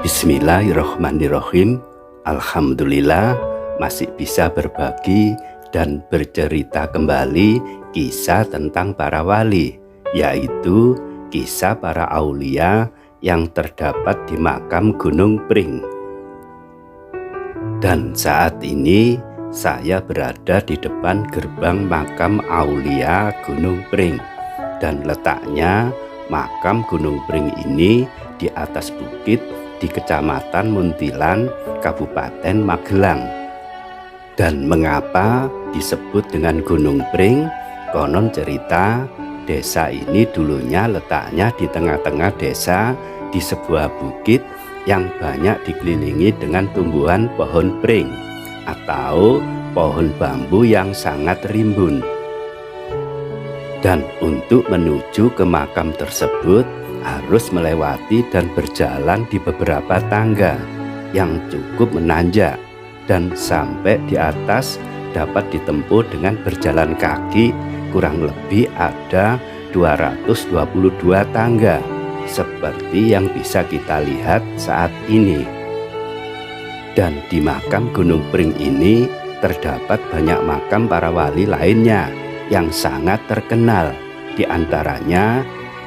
Bismillahirrahmanirrahim. Alhamdulillah masih bisa berbagi dan bercerita kembali kisah tentang para wali, yaitu kisah para aulia yang terdapat di makam Gunung Pring. Dan saat ini saya berada di depan gerbang makam aulia Gunung Pring, dan letaknya makam Gunung Pring ini di atas bukit di Kecamatan Muntilan, Kabupaten Magelang. Dan mengapa disebut dengan Gunung Pring? Konon cerita, desa ini dulunya letaknya di tengah-tengah desa di sebuah bukit yang banyak dikelilingi dengan tumbuhan pohon pring atau pohon bambu yang sangat rimbun. Dan untuk menuju ke makam tersebut harus melewati dan berjalan di beberapa tangga yang cukup menanjak, dan sampai di atas dapat ditempuh dengan berjalan kaki kurang lebih ada 222 tangga seperti yang bisa kita lihat saat ini. Dan di makam Gunung Pring ini terdapat banyak makam para wali lainnya yang sangat terkenal. Di antaranya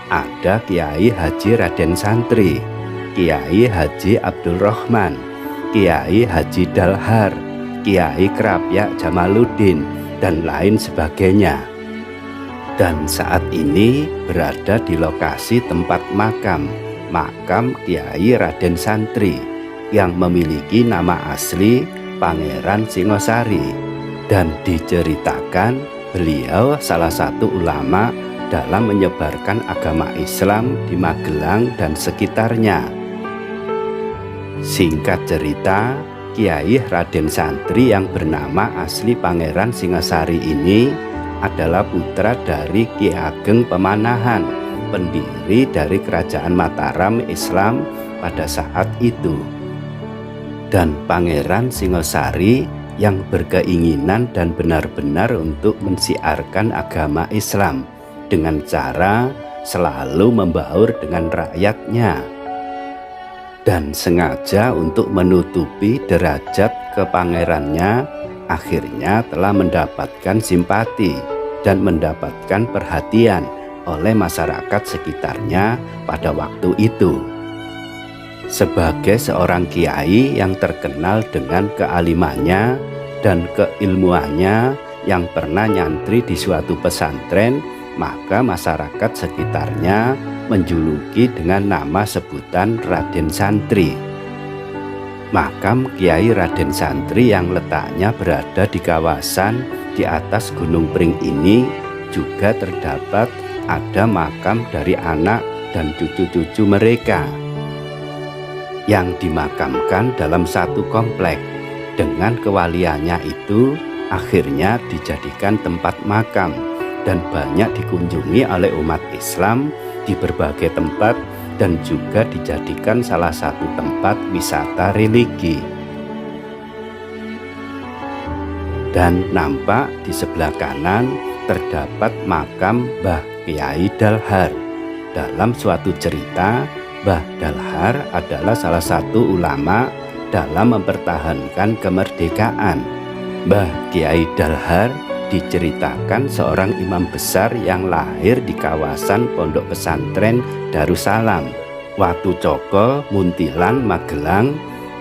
ada Kiai Haji Raden Santri, Kiai Haji Abdul Rahman, Kiai Haji Dalhar, Kiai Krapyak Jamaluddin, dan lain sebagainya. Dan saat ini berada di lokasi tempat makam Kiai Raden Santri yang memiliki nama asli Pangeran Singosari, dan diceritakan beliau salah satu ulama dalam menyebarkan agama Islam di Magelang dan sekitarnya. Singkat cerita, Kiai Raden Santri yang bernama asli Pangeran Singosari ini adalah putra dari Ki Ageng Pemanahan, pendiri dari Kerajaan Mataram Islam pada saat itu. Dan Pangeran Singosari yang berkeinginan dan benar-benar untuk mensiarkan agama Islam dengan cara selalu membaur dengan rakyatnya, dan sengaja untuk menutupi derajat kepangerannya, akhirnya telah mendapatkan simpati dan mendapatkan perhatian oleh masyarakat sekitarnya pada waktu itu. Sebagai seorang kiai yang terkenal dengan kealimannya dan keilmuannya yang pernah nyantri di suatu pesantren, maka masyarakat sekitarnya menjuluki dengan nama sebutan Raden Santri. Makam Kiai Raden Santri yang letaknya berada di kawasan di atas Gunung Pring ini juga terdapat ada makam dari anak dan cucu-cucu mereka yang dimakamkan dalam satu komplek. Dengan kewaliannya itu akhirnya dijadikan tempat makam dan banyak dikunjungi oleh umat Islam di berbagai tempat, dan juga dijadikan salah satu tempat wisata religi. Dan nampak di sebelah kanan terdapat makam Mbah Kiai Dalhar. Dalam suatu cerita, Mbah Dalhar adalah salah satu ulama dalam mempertahankan kemerdekaan. Mbah Kiai Dalhar diceritakan seorang imam besar yang lahir di kawasan Pondok Pesantren Darussalam, Watu Coko, Muntilan, Magelang,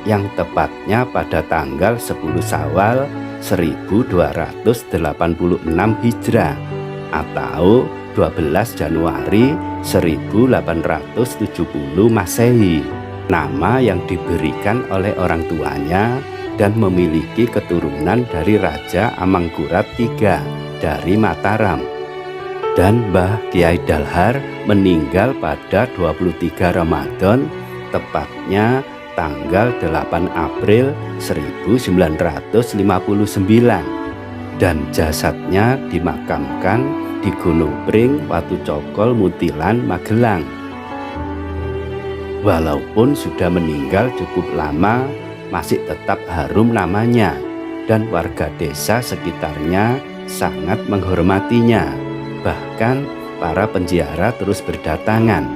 yang tepatnya pada tanggal 10 Syawal 1286 Hijrah atau 12 Januari 1870 Masehi. Nama yang diberikan oleh orang tuanya dan memiliki keturunan dari Raja Amangkurat III dari Mataram. Dan Mbah Kiai Dalhar meninggal pada 23 Ramadan, tepatnya tanggal 8 April 1959, dan jasadnya dimakamkan di Gunung Pring, Watu Cokol, Muntilan, Magelang. Walaupun sudah meninggal cukup lama, masih tetap harum namanya, dan warga desa sekitarnya sangat menghormatinya. Bahkan para penziarah terus berdatangan.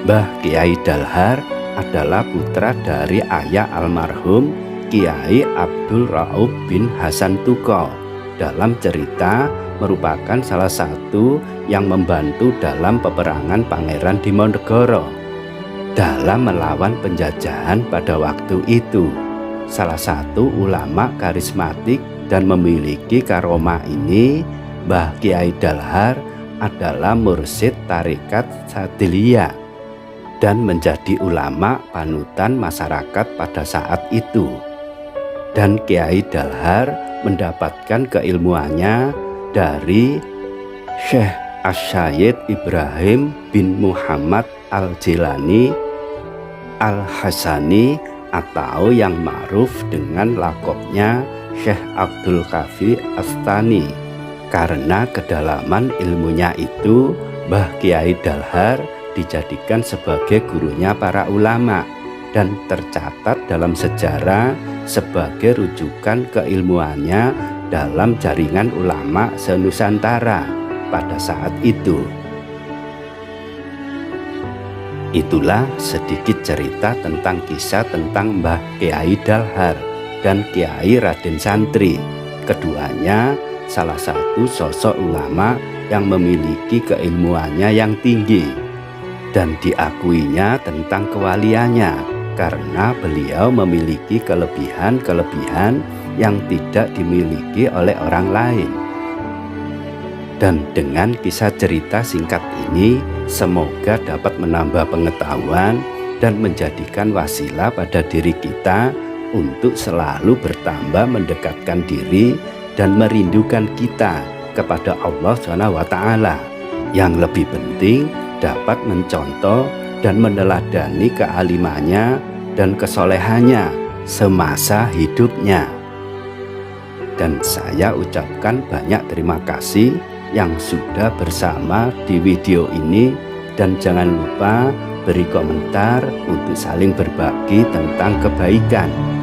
Mbah Kiai Dalhar adalah putra dari ayah almarhum Kiai Abdul Rauf bin Hasan Tuko. Dalam cerita merupakan salah satu yang membantu dalam peperangan Pangeran Diponegoro dalam melawan penjajahan pada waktu itu. Salah satu ulama karismatik dan memiliki karomah ini, Mbah Kiai Dalhar, adalah mursyid tarekat Sadiliyah dan menjadi ulama panutan masyarakat pada saat itu. Dan Kiai Dalhar mendapatkan keilmuannya dari Syekh Asy-Syaikh Ibrahim bin Muhammad Al-Jilani Al-Hasani, atau yang ma'ruf dengan lakopnya Syekh Abdul Kafi Astani. Karena kedalaman ilmunya itu, Mbah Kiai Dalhar dijadikan sebagai gurunya para ulama dan tercatat dalam sejarah sebagai rujukan keilmuannya dalam jaringan ulama se-Nusantara pada saat itu. Itulah sedikit cerita tentang kisah tentang Mbah Kiai Dalhar dan Kiai Raden Santri. Keduanya salah satu sosok ulama yang memiliki keilmuannya yang tinggi dan diakuinya tentang kewaliannya, karena beliau memiliki kelebihan-kelebihan yang tidak dimiliki oleh orang lain. Dan dengan kisah cerita singkat ini, semoga dapat menambah pengetahuan dan menjadikan wasilah pada diri kita untuk selalu bertambah mendekatkan diri dan merindukan kita kepada Allah SWT. Yang lebih penting, dapat mencontoh dan meneladani kealimannya dan kesolehannya semasa hidupnya. Dan saya ucapkan banyak terima kasih yang sudah bersama di video ini, dan jangan lupa beri komentar untuk saling berbagi tentang kebaikan.